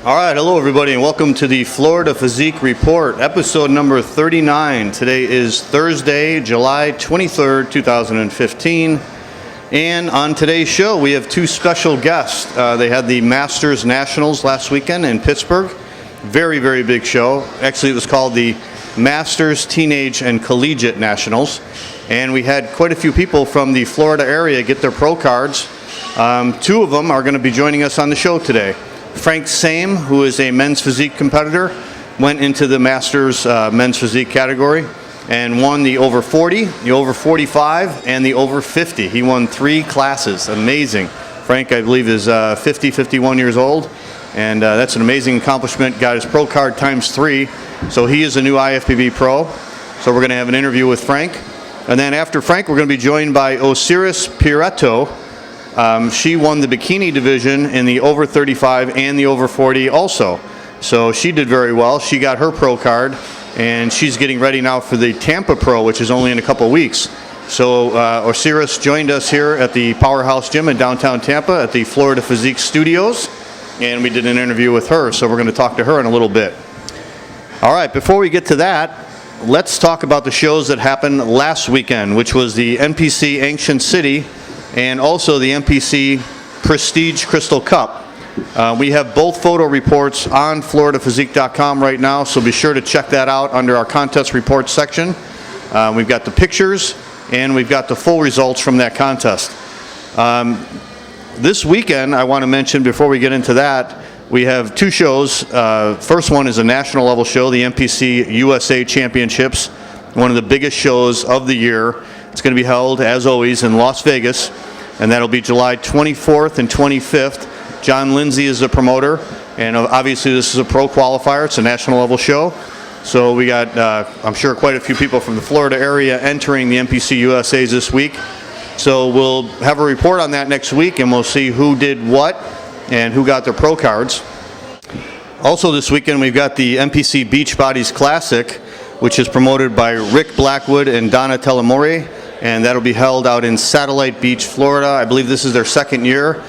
All right, hello everybody, and welcome to the Florida Physique Report, episode number 39. Today is Thursday, July 23rd, 2015. And on today's show, we have two special guests. They had the Masters Nationals last weekend in Pittsburgh. Very, very big show. Actually, it was called the Masters Teenage and Collegiate Nationals. And we had quite a few people from the Florida area get their pro cards. Two of them are going to be joining us on the show today. Frank Same, who is a men's physique competitor, went into the Masters men's physique category and won the over 40, the over 45, and the over 50. He won 3 classes. Amazing. Frank, I believe, is 51 years old, and that's an amazing accomplishment. Got his pro card times 3, so he is a new IFBB Pro. So we're going to have an interview with Frank. And then after Frank, we're going to be joined by Osiris Prieto. She won the Bikini division in the over 35 and the over 40 also. So she did very well. She got her pro card, and she's getting ready now for the Tampa Pro, which is only in a couple weeks. So Osiris joined us here at the Powerhouse Gym in downtown Tampa at the Florida Physique Studios, and we did an interview with her. So we're going to talk to her in a little bit. All right, before we get to that, let's talk about the shows that happened last weekend, which was the NPC Ancient City and also the NPC Prestige Crystal Cup. We have both photo reports on floridaphysique.com right now, so be sure to check that out under our contest reports section. We've got the pictures and we've got the full results from that contest. This weekend, I want to mention before we get into that, we have 2 shows. First one is a national level show, the NPC USA Championships, one of the biggest shows of the year. It's going to be held, as always, in Las Vegas, and that'll be July 24th and 25th. John Lyndsey is the promoter, and obviously this is a pro qualifier. It's a national level show. So we got, I'm sure, quite a few people from the Florida area entering the NPC USAs this week. So we'll have a report on that next week, and we'll see who did what and who got their pro cards. Also this weekend, we've got the NPC Beach Bodies Classic, which is promoted by Rick Blackwood and Donna Telemori. And that'll be held out in Satellite Beach, Florida. I believe this is their 2nd year.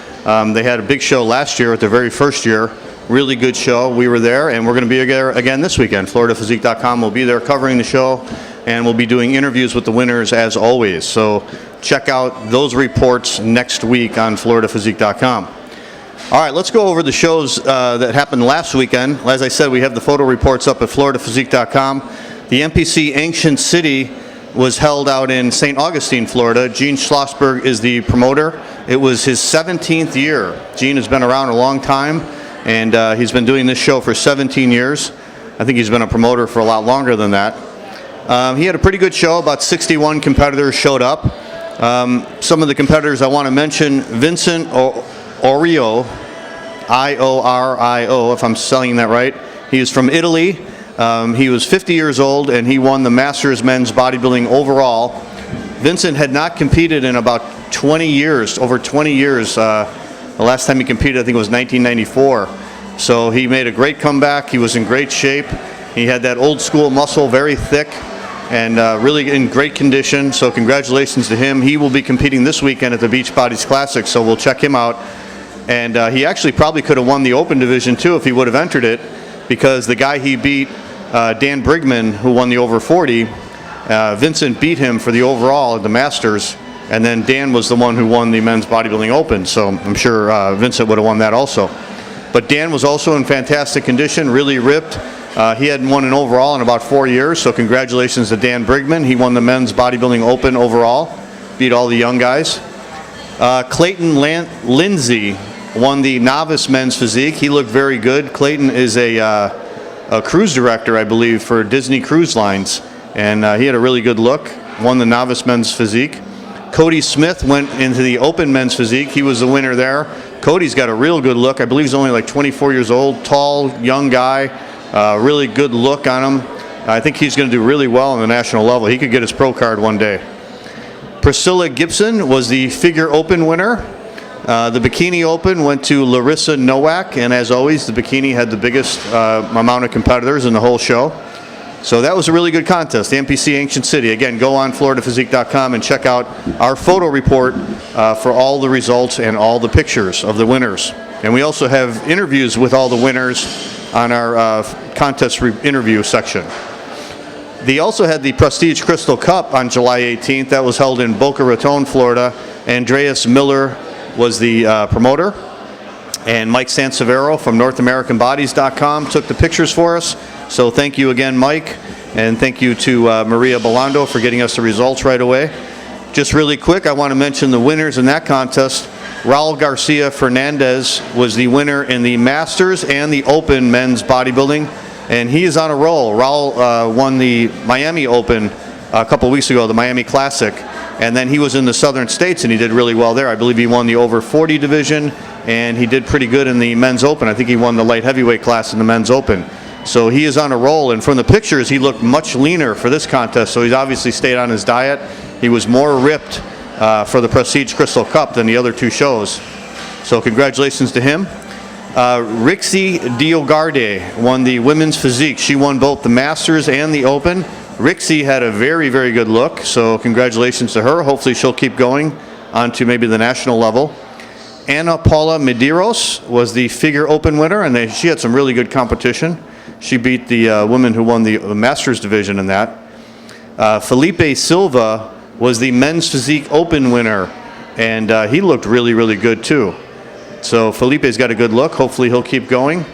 They had a big show last year at their very first year. Really good show. We were there, and we're going to be there again this weekend. FloridaPhysique.com will be there covering the show, and we'll be doing interviews with the winners as always. So check out those reports next week on FloridaPhysique.com. All right, let's go over the shows that happened last weekend. As I said, we have the photo reports up at FloridaPhysique.com. The NPC Ancient City was held out in St. Augustine, Florida. Gene Schlossberg is the promoter. It was his 17th year. Gene has been around a long time, and he's been doing this show for 17 years. I think he's been a promoter for a lot longer than that. He had a pretty good show. About 61 competitors showed up. Some of the competitors I want to mention: Vincent Orio, I-O-R-I-O, if I'm spelling that right. He is from Italy. He was 50 years old, and he won the Masters Men's Bodybuilding overall. Vincent had not competed in about 20 years, over 20 years. The last time he competed, I think it was 1994. So he made a great comeback. He was in great shape. He had that old school muscle, very thick, and really in great condition. So congratulations to him. He will be competing this weekend at the Beach Bodies Classic, so we'll check him out. And he actually probably could have won the Open Division too if he would have entered it, because the guy he beat, Dan Brigman, who won the over 40, Vincent beat him for the overall at the Masters, and then Dan was the one who won the Men's Bodybuilding Open, so I'm sure Vincent would have won that also. But Dan was also in fantastic condition, really ripped. He hadn't won an overall in about 4 years, so congratulations to Dan Brigman. He won the Men's Bodybuilding Open overall, beat all the young guys. Clayton Lyndsey won the Novice Men's Physique. He looked very good. Clayton is a cruise director, I believe, for Disney Cruise Lines, and he had a really good look. Won the Novice Men's Physique. Cody Smith went into the Open Men's Physique. He was the winner there. Cody's got a real good look. I believe he's only like 24 years old. Tall, young guy. Really good look on him. I think he's going to do really well on the national level. He could get his pro card one day. Priscilla Gipson was the Figure Open winner. The Bikini Open went to Larissa Nowak, and as always, the Bikini had the biggest amount of competitors in the whole show. So that was a really good contest, the NPC Ancient City. Again, go on FloridaPhysique.com and check out our photo report for all the results and all the pictures of the winners. And we also have interviews with all the winners on our contest interview section. They also had the Prestige Crystal Cup on July 18th. That was held in Boca Raton, Florida. Andreas Miller was the promoter. And Mike Sansevero from NorthAmericanBodies.com took the pictures for us. So thank you again, Mike. And thank you to Maria Belando for getting us the results right away. Just really quick, I want to mention the winners in that contest. Raul Garcia Fernandez was the winner in the Masters and the Open men's bodybuilding, and he is on a roll. Raul won the Miami Open a couple weeks ago, the Miami Classic, and then he was in the Southern States and he did really well there. I believe he won the over 40 division, and he did pretty good in the men's Open. I think he won the light heavyweight class in the men's Open. So he is on a roll, and from the pictures, he looked much leaner for this contest, so he's obviously stayed on his diet. He was more ripped for the Prestige Crystal Cup than the other two shows. So congratulations to him. Rixie Diogarde won the women's physique. She won both the Masters and the Open. Rixie had a very, very good look, so congratulations to her. Hopefully she'll keep going on to maybe the national level. Ana Paula Medeiros was the figure Open winner, and she had some really good competition. She beat the woman who won the Masters division in that. Felipe Silva was the men's physique Open winner, and he looked really, really good too. So Felipe's got a good look. Hopefully he'll keep going.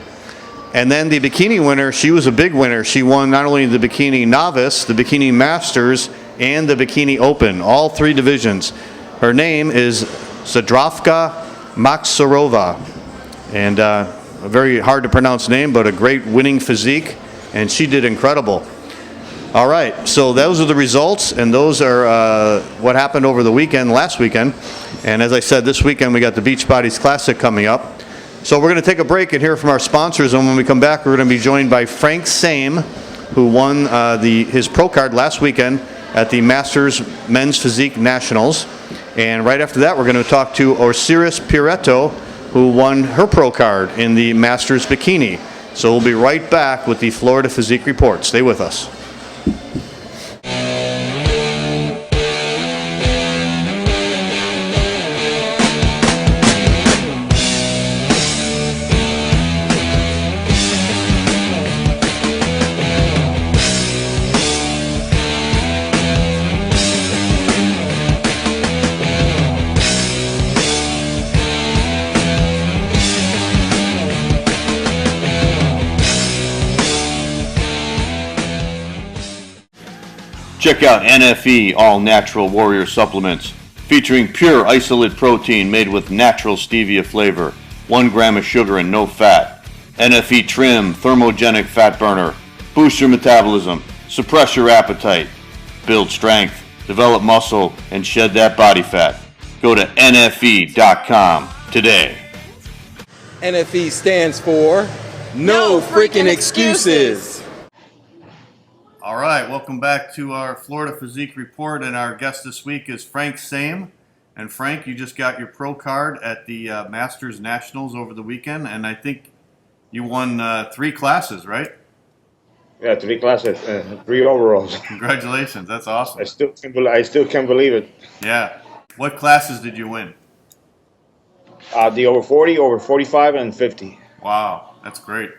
And then the bikini winner, she was a big winner. She won not only the bikini novice, the bikini masters, and the bikini Open, all three divisions. Her name is Zadrovka Maksarova, and a very hard to pronounce name, but a great winning physique, and she did incredible. All right, so those are the results, and those are what happened over the weekend, last weekend. And as I said, this weekend we got the Beach Bodies Classic coming up. So we're going to take a break and hear from our sponsors, and when we come back, we're going to be joined by Frank Same, who won his pro card last weekend at the Masters Men's Physique Nationals. And right after that, we're going to talk to Osiris Prieto, who won her pro card in the Masters Bikini. So we'll be right back with the Florida Physique Report. Stay with us. Check out NFE All Natural Warrior Supplements, featuring pure isolate protein made with natural stevia flavor, 1 gram of sugar and no fat. NFE Trim, thermogenic fat burner, boost your metabolism, suppress your appetite, build strength, develop muscle, and shed that body fat. Go to NFE.com today. NFE stands for No Freaking Excuses. All right, welcome back to our Florida Physique Report, and our guest this week is Frank Same. And Frank, you just got your pro card at the Masters Nationals over the weekend, and I think you won 3 classes, right? Yeah, 3 classes, 3 overalls. Congratulations, that's awesome. I still can't believe it. Yeah. What classes did you win? The over 40, over 45, and 50. Wow, that's great.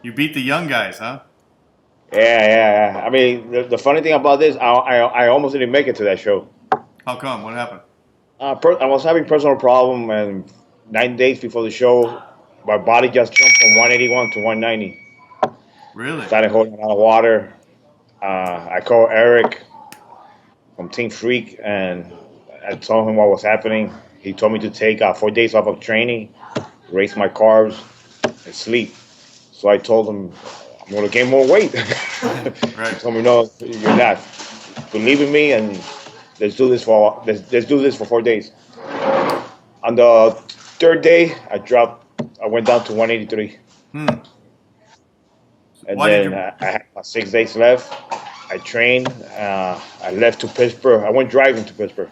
You beat the young guys, huh? Yeah. I mean, the funny thing about this, I almost didn't make it to that show. How come? What happened? I was having personal problem, and 9 days before the show, my body just jumped from 181 to 190. Really? Started holding a lot of water. I called Eric from Team Freak, and I told him what was happening. He told me to take 4 days off of training, raise my carbs, and sleep. So I told him, I'm going to gain more weight. Right. He told me, no, you're not. Believe in me, and let's do this for 4 days. On the 3rd day, I went down to 183. And then I had 6 days left. I trained. I left to Pittsburgh. I went driving to Pittsburgh.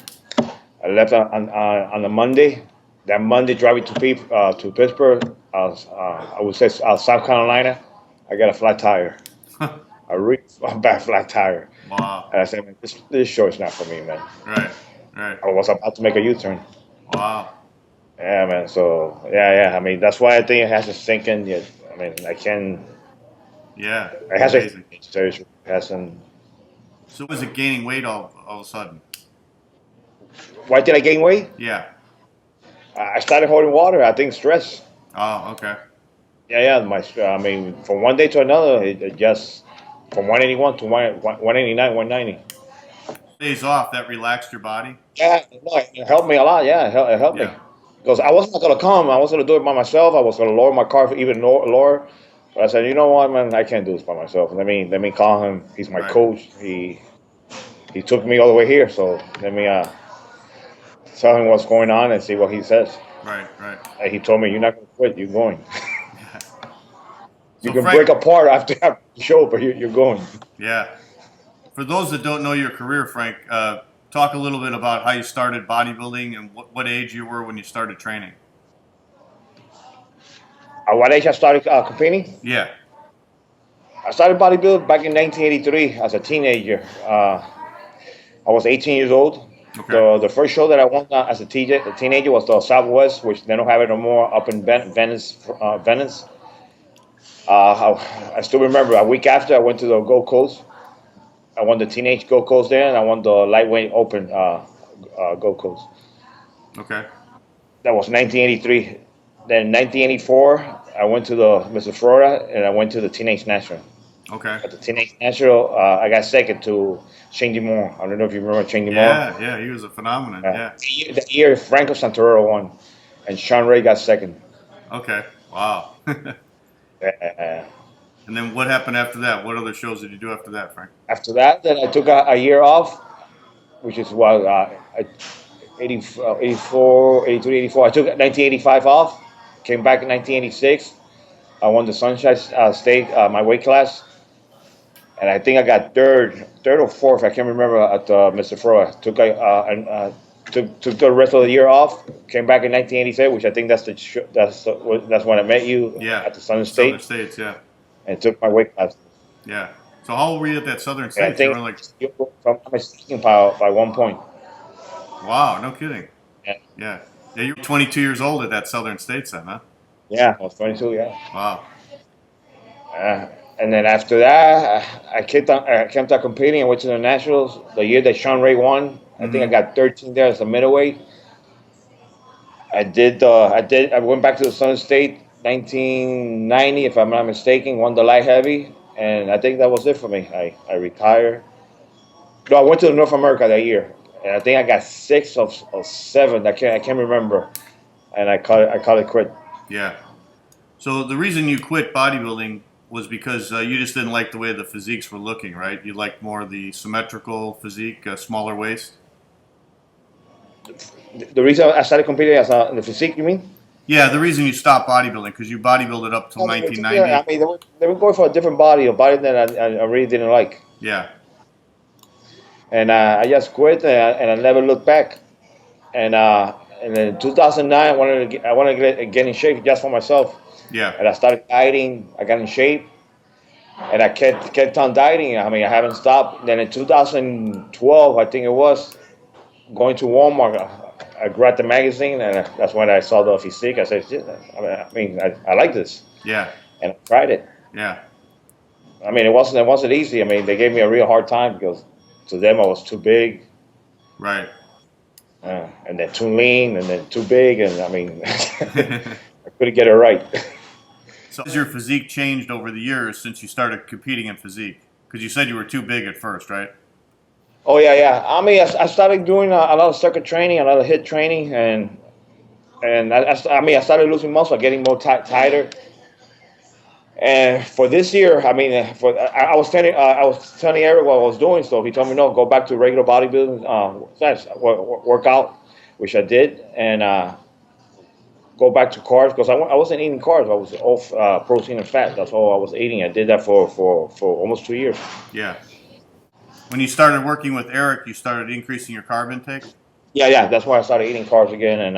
I left on a Monday. That Monday, driving to Pittsburgh, I would say South Carolina, I got a flat tire. A really bad flat tire. Wow. And I said, man, this show is not for me, man. Right. I was about to make a U-turn. Wow. Yeah, man. So yeah. I mean, that's why I think it has to sink in. Yet, I mean, I can. Yeah, It hasn't. amazing. It hasn't. So was it gaining weight all of a sudden? Why did I gain weight? Yeah. I started holding water. I think stress. Oh, okay. Yeah. I mean, from one day to another, it just from 181 to 189, 190. Days off, that relaxed your body? Yeah, no, it helped me a lot. Yeah, it helped me Yeah. because I wasn't gonna come. I was gonna do it by myself. I was gonna lower my car even lower. But I said, you know what, man, I can't do this by myself. Let me call him. He's my Right. coach. He took me all the way here. So let me tell him what's going on and see what he says. Right, right. And he told me, you're not gonna quit. You're going. Yeah. You So can Frank, break apart after the show, but you're going. yeah. For those that don't know your career, Frank, talk a little bit about how you started bodybuilding and what age you were when you started training. At what age I started competing? Yeah. I started bodybuilding back in 1983 as a teenager. I was 18 years old. Okay. The first show that I won as a teenager was the Southwest, which they don't have it no more, up in Venice. Venice. I still remember a week after I went to the Gold Coast. I won the teenage Gold Coast there, and I won the lightweight open Gold Coast. Okay. That was 1983. Then in 1984, I went to the Mr. Florida, and I went to the Teenage National. Okay. At the Teenage National, I got second to Shane DeMore. I don't know if you remember Shane DeMore. Yeah, he was a phenomenon. Yeah. The year Franco Santorero won, and Sean Ray got second. Okay. Wow. Uh, And then what happened after that? What other shows did you do after that, Frank? After that, then I took a year off, which is what, 84, 83, 84. I took 1985 off, came back in 1986. I won the Sunshine State, my weight class. And I think I got third or fourth, I can't remember, at Mr. Froa. Took the rest of the year off, came back in 1986, which I think that's when I met you at the Southern Southern State, States, yeah. and took my weight class. Yeah. So how old were you at that Southern And I States? You think, were like, if I'm not mistaken, by 1 point. wow, no kidding. Yeah. Yeah. Yeah, you were 22 years old at that Southern States then, huh? Yeah, I was 22. Yeah. Wow. And then after that, I kept on competing. I went to the Nationals the year that Sean Ray won. I think I got 13 there as a middleweight. I went back to the Southern State 1990, if I'm not mistaken. Won the light heavy, and I think that was it for me. I retired. No, I went to North America that year, and I think I got 6 of 7. I can't remember, and I call it quit. Yeah. So the reason you quit bodybuilding was because you just didn't like the way the physiques were looking, right? You liked more of the symmetrical physique, smaller waist. The reason I started competing as in the physique, you mean? Yeah, the reason you stopped bodybuilding because you bodybuilded up till 1990. Yeah, I mean, they were going for a different body, a body that I really didn't like. Yeah. And I just quit, and I never looked back. And then in 2009, I wanted to get in shape just for myself. Yeah. And I started dieting. I got in shape, and I kept on dieting. I mean, I haven't stopped. Then in 2012, I think it was, going to Walmart, I grabbed the magazine, and that's when I saw the physique. I said, I like this. Yeah. And I tried it. Yeah. I mean, it wasn't easy. I mean, they gave me a real hard time because to them I was too big. Right. And then too lean, and then too big, and I mean, I couldn't get it right. So has your physique changed over the years since you started competing in physique? Because you said you were too big at first, right? Oh yeah. I mean, I started doing a lot of circuit training, a lot of HIIT training, and I started losing muscle, getting more tighter. And for this year, I mean, I was telling Eric what I was doing, so he told me no, go back to regular bodybuilding, workout, which I did, and go back to carbs because I wasn't eating carbs. I was off protein and fat. That's all I was eating. I did that for almost 2 years. Yeah. When you started working with Eric, you started increasing your carb intake? Yeah. That's why I started eating carbs again,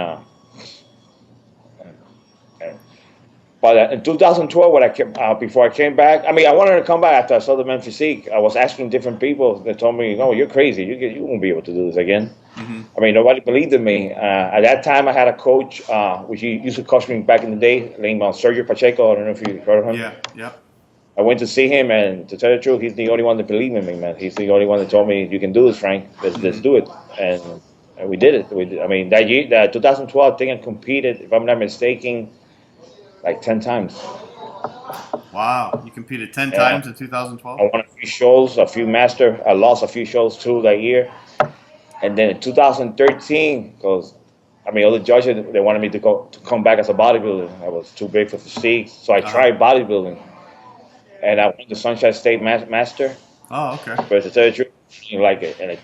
But in 2012, when I came, before I came back, I mean, I wanted to come back after I saw the men physique. I was asking different people. They told me, "No, you're crazy. You won't be able to do this again." I mean, nobody believed in me. At that time, I had a coach, which he used to coach me back in the day, named Sergio Pacheco. I don't know if you heard of him. Yeah, yeah. I went to see him, and to tell the truth, he's the only one that believed in me, man. He's the only one that told me, "You can do this, Frank. Let's do it." And we did it. I mean, that year, that 2012, I think I competed, if I'm not mistaken, like 10 times. Wow, you competed 10 times in 2012? I won a few shows, a few master. I lost a few shows too that year. And then in 2013, because I mean, all the judges, they wanted me to come back as a bodybuilder. I was too big for physique, so I tried bodybuilding, and I won the Sunshine State Master. Oh, okay. But to tell you the truth, I didn't like it, and it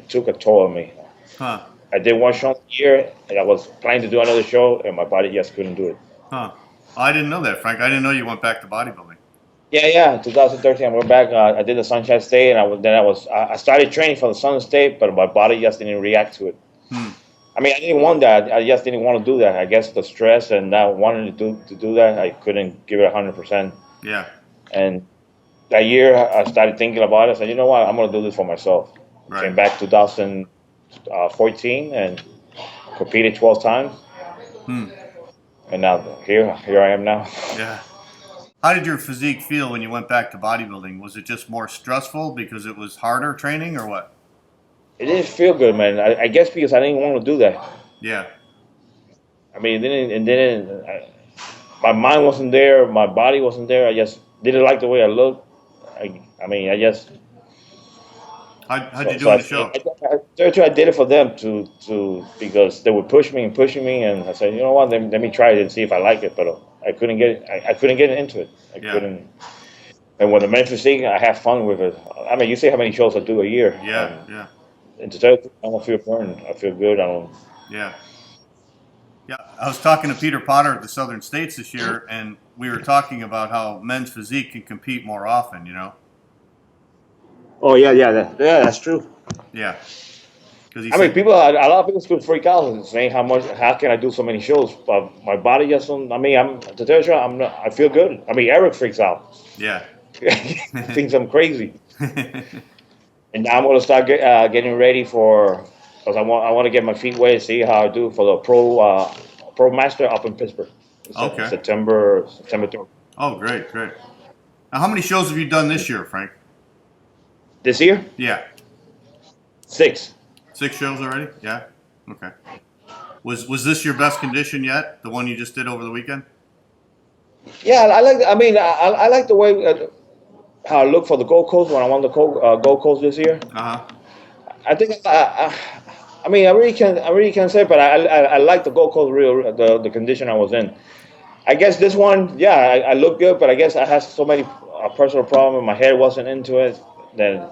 took a toll on me. Huh. I did one show a year, and I was planning to do another show, and my body just couldn't do it. Huh. I didn't know that, Frank. I didn't know you went back to bodybuilding. Yeah. 2013, I went back. I did the Sunshine State, and I started training for the Sun State, but my body just didn't react to it. I mean, I didn't want that. I just didn't want to do that. I guess the stress and not wanting to do that, I couldn't give it 100%. Yeah. And that year, I started thinking about it. I said, you know what? I'm going to do this for myself. Right. Came back 2014 and competed 12 times. And now here I am now. Yeah. How did your physique feel when you went back to bodybuilding? Was it just more stressful because it was harder training, or what? It didn't feel good, man. I guess because I didn't want to do that. Yeah. I mean, my mind wasn't there. My body wasn't there. I just didn't like the way I looked. I mean, I just... How'd you do on the show? I did it for them because they would push me, and I said, you know what, let me try it and see if I like it. But I couldn't get it. I couldn't get into it. I couldn't. And when the men physique, I have fun with it. I mean, you see how many shows I do a year. Yeah. And to tell you, I don't feel burned. I feel good. I don't. Yeah. I was talking to Peter Potter at the Southern States this year, and we were talking about how men's physique can compete more often. You know. Oh yeah, that's true. Yeah. I mean, a lot of people could freak out and saying how can I do so many shows? But my body just don't. I mean, to tell you the truth, I feel good. I mean, Eric freaks out. Yeah. Thinks I'm crazy. And now I'm gonna start getting ready because I want to get my feet wet and see how I do for the pro master up in Pittsburgh. Okay. September 3rd. Oh, great. Now, how many shows have you done this year, Frank? This year? Yeah. 6. 6 shows already? Yeah. Okay. Was this your best condition yet? The one you just did over the weekend? Yeah, I like. I mean, I like the way how I look for the Gold Coast when I won the Gold Coast this year. I think I mean, I really can't say, but I like the Gold Coast the condition I was in. I guess this one, I look good, but I guess I had so many personal problems. My head wasn't into it. Then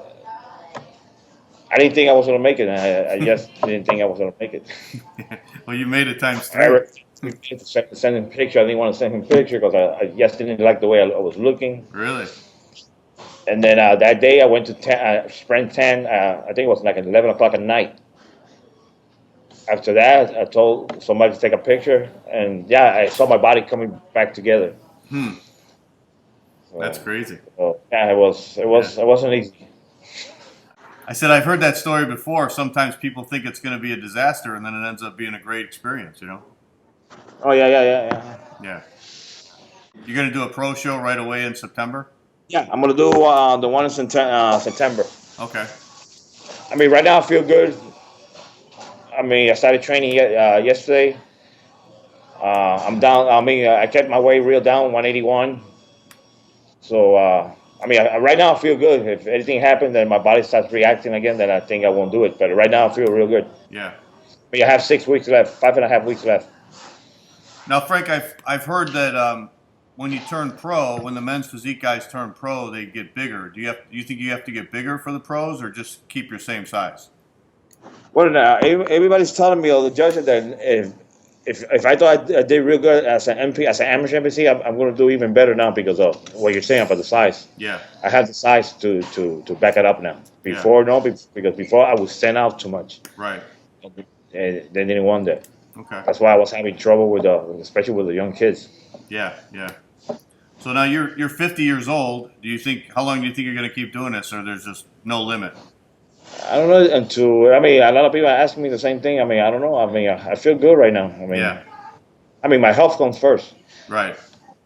I didn't think I was going to make it. I just didn't think I was going to make it. Well, you made it times 3. Send him a picture. I didn't want to send him a picture because I just didn't like the way I was looking. Really? And then that day I went to Sprint 10. I think it was like at 11 o'clock at night. After that, I told somebody to take a picture. And I saw my body coming back together. That's crazy. So, it wasn't easy. I said, I've heard that story before. Sometimes people think it's going to be a disaster, and then it ends up being a great experience, you know? Oh, yeah. Yeah. You're going to do a pro show right away in September? Yeah, I'm going to do the one in September. Okay. I mean, right now I feel good. I mean, I started training yesterday. I'm down. I mean, I kept my weight real down, 181. So, I mean, right now I feel good. If anything happens, then my body starts reacting again, then I think I won't do it. But right now I feel real good. Yeah. But you have 6 weeks left, 5.5 weeks left. Now, Frank, I've heard that when you turn pro, when the men's physique guys turn pro, they get bigger. Do you think you have to get bigger for the pros, or just keep your same size? Well, everybody's telling me, all the judges, that if I thought I did real good as an amateur NPC, I'm going to do even better now because of what you're saying about the size. Yeah. I have the size to back it up now. Before, no, because before I would stand out too much. Right. They didn't want that. Okay. That's why I was having trouble with especially with the young kids. Yeah, yeah. So now you're 50 years old. How long do you think you're going to keep doing this, or there's just no limit? I don't know. I mean, a lot of people are asking me the same thing. I mean, I don't know. I mean, I feel good right now. Yeah. I mean, my health comes first. Right.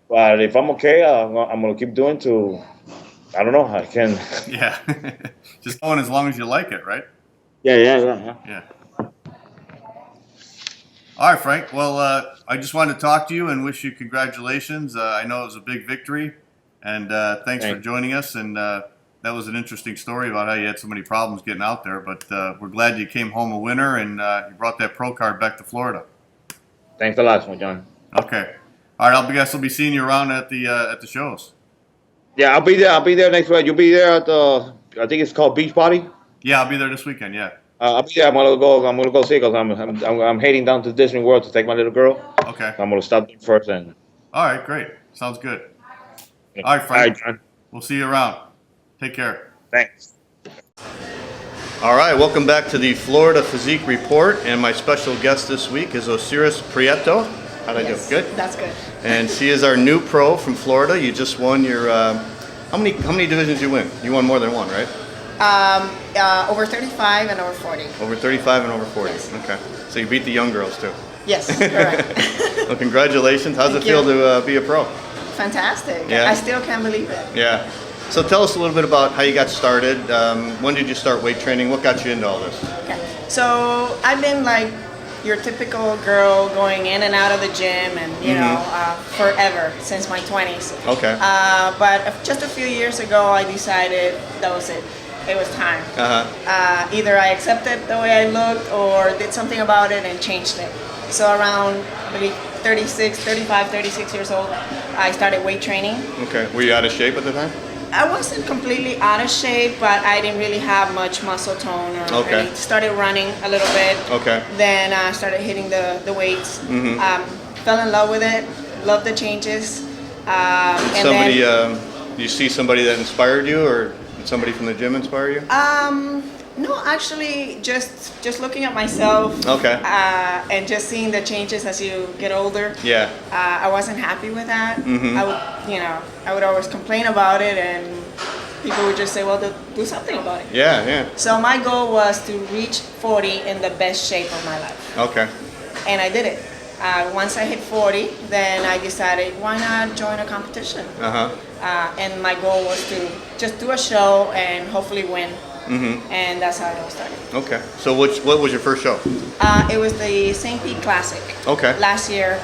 But if I'm okay, I'm gonna keep doing to. I don't know. I can. Yeah. Just going as long as you like it, right? Yeah. Yeah. All right, Frank. Well, I just wanted to talk to you and wish you congratulations. I know it was a big victory, and thanks for joining us. And that was an interesting story about how you had so many problems getting out there. But we're glad you came home a winner and you brought that pro card back to Florida. Thanks a lot, John. Okay. All right. I guess I'll be seeing you around at the shows. Yeah, I'll be there. I'll be there next week. You'll be there at the. I think it's called Beach Party. Yeah, I'll be there this weekend. Yeah. I'll be there. I'm gonna go see because I'm heading down to Disney World to take my little girl. Okay. I'm gonna stop there first and. All right. Great. Sounds good. Yeah. All right, Frank. All right, John. We'll see you around. Take care. Thanks. All right, welcome back to the Florida Physique Report, and my special guest this week is Osiris Prieto. How'd I do? Good? That's good. And she is our new pro from Florida. You just won your, how many divisions you win? You won more than one, right? Over 35 and over 40. Over 35 and over 40. Yes. Okay. So you beat the young girls too. Yes, correct. Well, congratulations. How's it feel to be a pro? Fantastic. Yeah. I still can't believe it. Yeah. So tell us a little bit about how you got started. When did you start weight training? What got you into all this? Okay. So I've been like your typical girl going in and out of the gym and, you know, forever, since my 20s. Okay. But just a few years ago, I decided that was it. It was time. Either I accepted the way I looked or did something about it and changed it. So around maybe 36 years old, I started weight training. Okay. Were you out of shape at the time? I wasn't completely out of shape, but I didn't really have much muscle tone or any. Started running a little bit. Okay. Then I started hitting the weights. Fell in love with it. Loved the changes. You see somebody that inspired you, or did somebody from the gym inspire you? No, actually, just looking at myself. Okay. And just seeing the changes as you get older. Yeah. I wasn't happy with that. I would always complain about it, and people would just say, "Well, do something about it." Yeah. So my goal was to reach 40 in the best shape of my life. Okay. And I did it. Once I hit 40, then I decided, why not join a competition? And my goal was to just do a show and hopefully win. And that's how it all started. Okay. So what was your first show? It was the St. Pete Classic. Okay. Last year,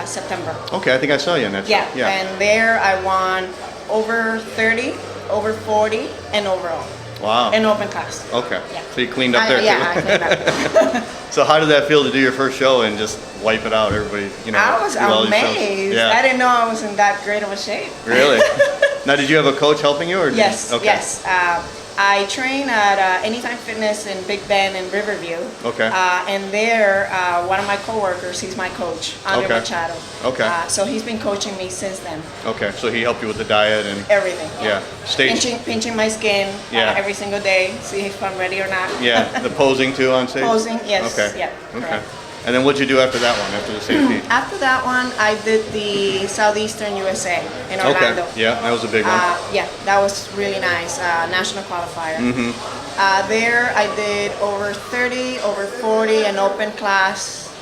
September. Okay, I think I saw you in that show. Yeah. And there I won over 30, over 40, and overall. Wow. In open class. Okay. Yeah. So you cleaned up there too? Yeah, I cleaned up. So how did that feel to do your first show and just wipe it out? Everybody, I was do all these shows? amazed. Yeah. I didn't know I was in that great of a shape. Really? Now, did you have a coach helping you, or? Yes. Okay. Yes. I train at Anytime Fitness in Big Bend in Riverview. Okay. And there, one of my coworkers, he's my coach, Andre Machado. Okay. So he's been coaching me since then. Okay. So he helped you with the diet and everything. Yeah. Stage. Pinching my skin every single day, see if I'm ready or not. Yeah. The posing too on stage. Posing, yes. Okay. Yeah. Okay. Correct. And then what'd you do after that one? After the St. Pete? After that one, I did the Southeastern USA in Orlando. Okay. Yeah, that was a big one. Yeah, that was really nice. National qualifier. There I did over 30, over 40, an open class,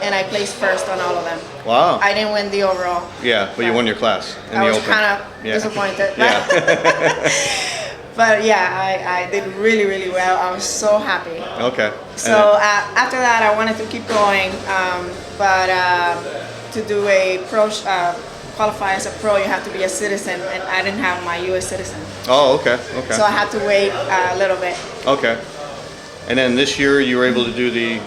and I placed first on all of them. Wow. I didn't win the overall. Yeah, but you won your class in I the was open. kind of disappointed. Yeah. But yeah, I did really, really well. I was so happy. Okay. So after that, I wanted to keep going, but to do a pro qualify as a pro, you have to be a citizen, and I didn't have my U.S. citizen. Oh, okay. Okay. So I had to wait a little bit. Okay. And then this year, you were able to do the.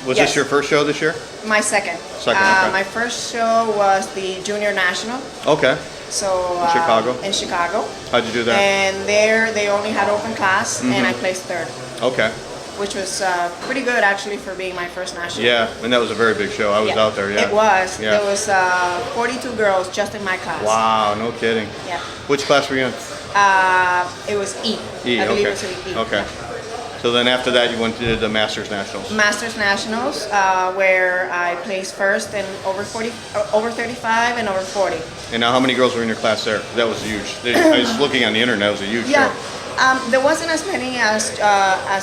Was Yes. this your first show this year? My second. Second, okay. My first show was the Junior National. Okay. So In Chicago? In Chicago. How'd you do that? And there they only had open class, and I placed third, Okay. which was pretty good actually for being my first national. Yeah, and that was a very big show. I was Yeah. out there. Yeah. It was. Yeah. There was 42 girls just in my class. Wow, no kidding. Yeah. Which class were you in? It was E. E. I believe Okay. it was E. Okay. So then after that, you went to the Masters Nationals. Masters Nationals, where I placed first in over 35 and over 40. And now how many girls were in your class there? That was huge. I was looking on the internet, it was a huge Yeah. show. There wasn't as many as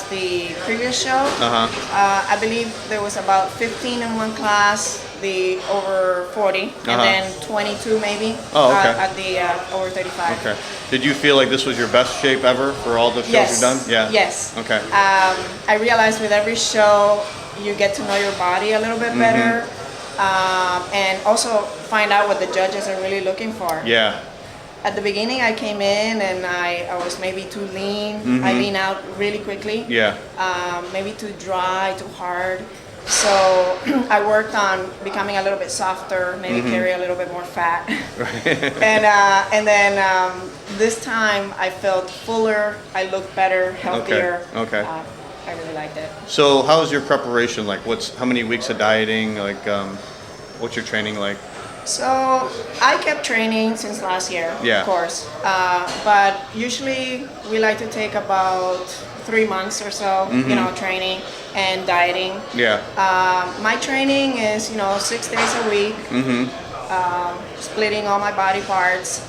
the previous show. I believe there was about 15 in one class, the over 40, and then 22 maybe at the over 35. Okay. Did you feel like this was your best shape ever for all the shows you've done? Yeah. Yes. Okay. I realized with every show, you get to know your body a little bit better, and also find out what the judges are really looking for. Yeah. At the beginning, I came in and I was maybe too lean. I lean out really quickly. Yeah. Maybe too dry, too hard. So I worked on becoming a little bit softer, maybe carry a little bit more fat. and then this time I felt fuller. I looked better, healthier. Okay. I really liked it. So how was your preparation like? How many weeks of dieting? Like, what's your training like? So I kept training since last year, Yeah. of course. But usually we like to take about 3 months or so, training and dieting. Yeah. My training is, 6 days a week, splitting all my body parts,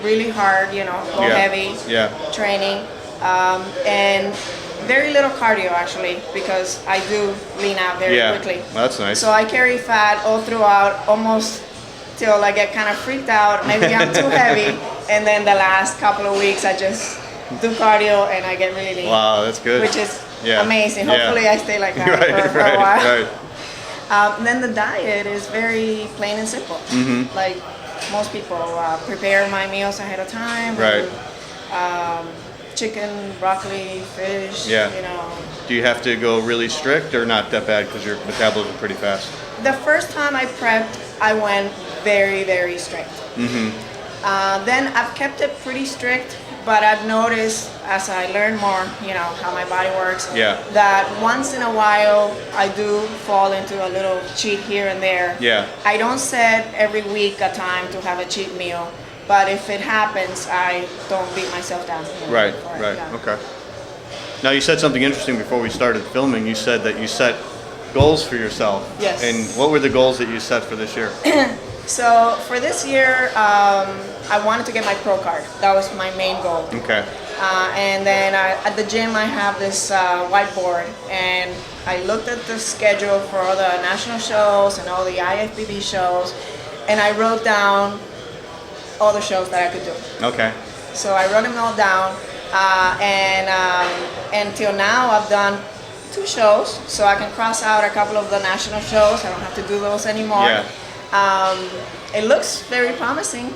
really hard, go heavy training, and very little cardio actually, because I do lean out very quickly. That's nice. So I carry fat all throughout, almost till I get kind of freaked out. Maybe I'm too heavy, and then the last couple of weeks I just do cardio and I get really lean. Wow, that's good. Which is amazing. Hopefully I stay like that for a while. Right. Then the diet is very plain and simple. Like most people prepare my meals ahead of time. Right. And, chicken, broccoli, fish. Yeah. Do you have to go really strict or not that bad because your metabolism is pretty fast? The first time I prepped, I went very, very strict. Then I've kept it pretty strict, but I've noticed as I learn more, how my body works, that once in a while I do fall into a little cheat here and there. Yeah. I don't set every week a time to have a cheat meal, but if it happens, I don't beat myself down. Right. Okay. Now you said something interesting before we started filming. You said that you set goals for yourself. Yes. And what were the goals that you set for this year? So for this year, I wanted to get my pro card. That was my main goal. Okay. And then at the gym, I have this whiteboard, and I looked at the schedule for all the national shows and all the IFBB shows, and I wrote down all the shows that I could do. Okay. So I wrote them all down, and until now I've done 2 shows, so I can cross out a couple of the national shows. I don't have to do those anymore. Yeah. It looks very promising.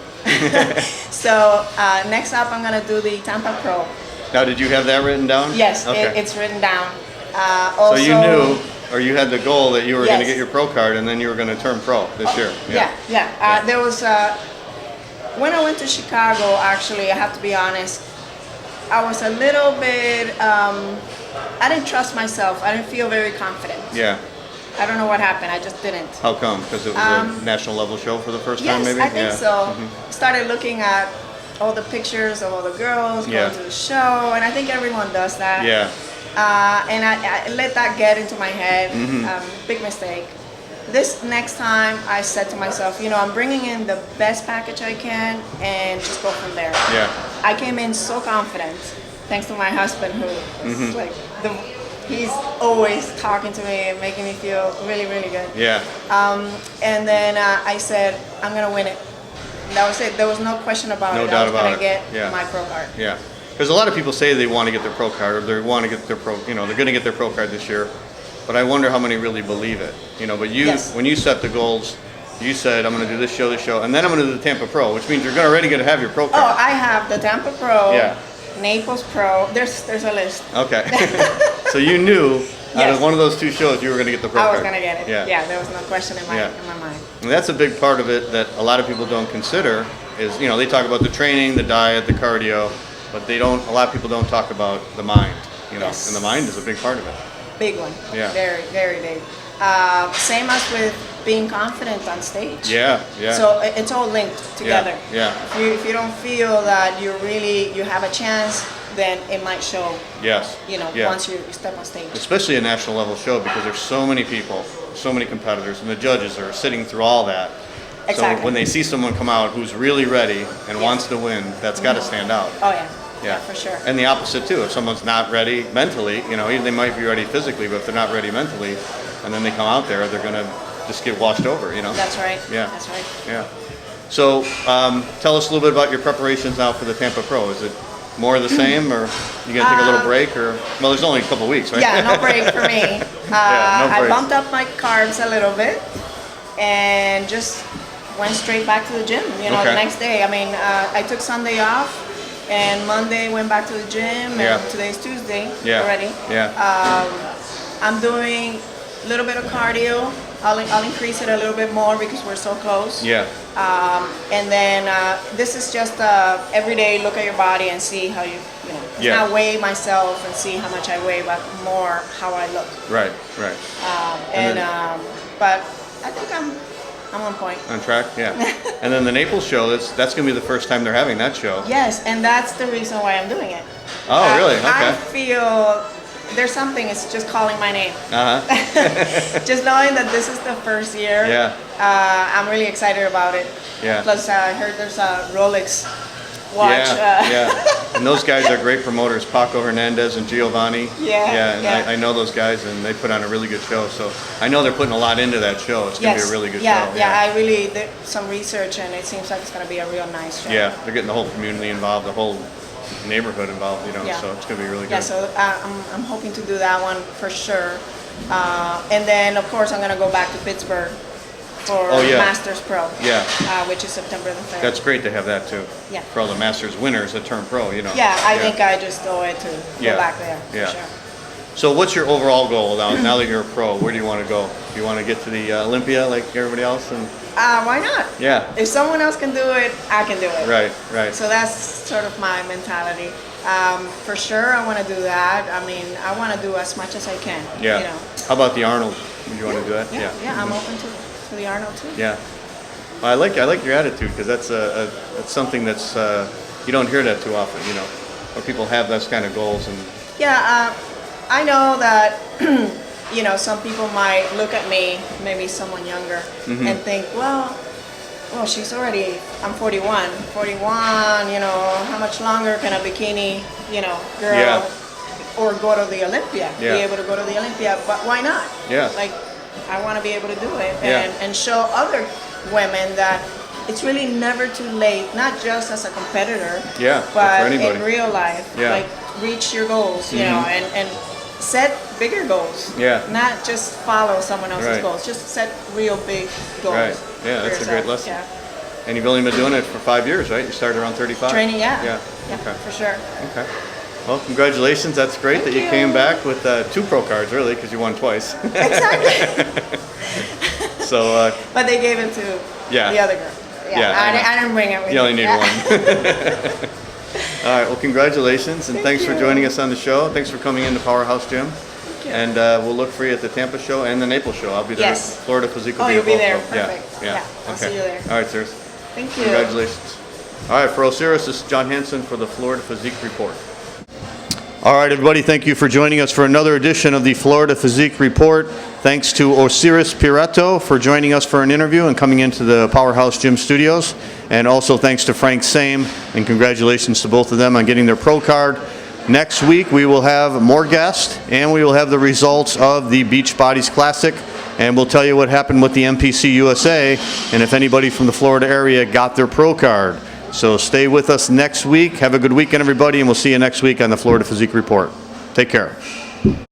So next up I'm gonna do the Tampa Pro. Now, did you have that written down? Yes, Okay. it's written down. Also, So you knew, or you had the goal that you were going to Yes. get your pro card and then you were going to turn pro this year. Yeah. There was when I went to Chicago, actually, I have to be honest, I was a little bit, I didn't trust myself. I didn't feel very confident. Yeah. I don't know what happened. I just didn't. How come? Because it was a national level show for the first time, maybe? I think so. Started looking at all the pictures of all the girls going to the show, and I think everyone does that. Yeah. And I let that get into my head. Big mistake. This next time, I said to myself, I'm bringing in the best package I can, and just go from there. Yeah. I came in so confident, thanks to my husband, who is like he's always talking to me and making me feel really, really good. Yeah. And then I said, I'm gonna win it. And that was it. There was no question about it. No doubt about I was it. gonna Yeah. get my pro card. Yeah. Because a lot of people say they want to get their pro card, or they want to get their they're going to get their pro card this year. But I wonder how many really believe it. But you, when you set the goals, you said, I'm going to do this show, and then I'm going to do the Tampa Pro, which means you're already going to have your pro card. Oh, I have the Tampa Pro, Yeah. Naples Pro. There's a list. Okay. So you knew out of one of those 2 shows you were going to get the pro card. I was going to get it. Yeah. There was no question in my mind. And that's a big part of it that a lot of people don't consider is, they talk about the training, the diet, the cardio, but a lot of people don't talk about the mind, Yes. and the mind is a big part of it. Big one. Yeah. Very, very big. Same as with being confident on stage. Yeah. So it's all linked together. Yeah. If you don't feel that you have a chance, then it might show. Yes. Once you step on stage. Especially a national level show, because there's so many people, so many competitors, and the judges are sitting through all that. Exactly. So when they see someone come out who's really ready and wants to win, that's got to stand out. Oh yeah, for sure. And the opposite too. If someone's not ready mentally, they might be ready physically, but if they're not ready mentally, and then they come out there, they're gonna just get washed over. That's right. Yeah. That's right. Yeah. So tell us a little bit about your preparations now for the Tampa Pro. Is it more of the same, or you gonna take a little break, or well, there's only a couple weeks, right? Yeah, no break for me. No I breaks. bumped up my carbs a little bit, and just went straight back to the gym. The Okay. next day. I mean, I took Sunday off, and Monday went back to the gym, and today's Tuesday already. Yeah. I'm doing a little bit of cardio. I'll increase it a little bit more because we're so close. Yeah. And then this is just every day look at your body and see how it's not weigh myself and see how much I weigh, but more how I look. Right. But I think I'm on point. On track, yeah. And then the Naples show, that's going to be the first time they're having that show. Yes, and that's the reason why I'm doing it. Oh, really? Okay. I feel there's something, it's just calling my name. Uh-huh. Just knowing that this is the first year, I'm really excited about it. Yeah. Plus, I heard there's a Rolex watch. Yeah. And those guys are great promoters, Paco Hernandez and Giovanni. I know those guys, and they put on a really good show. So I know they're putting a lot into that show. It's going to be a really good show. I really did some research, and it seems like it's going to be a real nice show. Yeah, they're getting the whole community involved, the whole neighborhood involved, so it's going to be really good. Yeah, so I'm hoping to do that one for sure. And then, of course, I'm going to go back to Pittsburgh for Masters Pro, which is September the 3rd. That's great to have that too. Yeah. For all the Masters winners that turn pro, Yeah, I think I just owe it to go back there, for sure. So what's your overall goal now that you're a pro? Where do you want to go? Do you want to get to the Olympia like everybody else? And why not? Yeah. If someone else can do it, I can do it. Right. So that's sort of my mentality. For sure, I want to do that. I mean, I want to do as much as I can. Yeah. How about the Arnold? Would you want to do that? Yeah. I'm open to the Arnold too. Yeah. Well, I like your attitude, because that's something that's you don't hear that too often. Where people have those kind of goals and. Yeah. I know that, some people might look at me, maybe someone younger, and think, well, she's already, I'm 41. 41, how much longer can a bikini, girl or go to the Olympia, be able to go to the Olympia, but why not? Yeah. Like, I want to be able to do it and show other women that it's really never too late, not just as a competitor, but in real life. Like, reach your goals, and set bigger goals. Not just follow someone else's goals. Just set real big goals. Right. Yeah, that's a great lesson. Yeah. And you've only been doing it for 5 years, right? You started around 35? Training, Yeah, okay. For sure. Okay. Well, congratulations. That's great that you came back with 2 pro cards, really, because you won twice. Exactly. So. But they gave it to the other girl. I didn't bring it with me. You only need one. All right, well, congratulations, and thanks for joining us on the show. Thanks for coming into Powerhouse Gym. And we'll look for you at the Tampa show and the Naples show. I'll be there. Yes. Florida Physique will be you'll be both there. of them. Perfect. Yeah. I'll see you there. All right, sirs. Thank you. Congratulations. All right, for Osiris, this is John Hansen for the Florida Physique Report. All right, everybody, thank you for joining us for another edition of the Florida Physique Report. Thanks to Osiris Prieto for joining us for an interview and coming into the Powerhouse Gym studios. And also thanks to Frank Same, and congratulations to both of them on getting their pro card. Next week, we will have more guests, and we will have the results of the Beach Bodies Classic, and we'll tell you what happened with the MPC USA, and if anybody from the Florida area got their pro card. So stay with us next week. Have a good weekend, everybody, and we'll see you next week on the Florida Physique Report. Take care.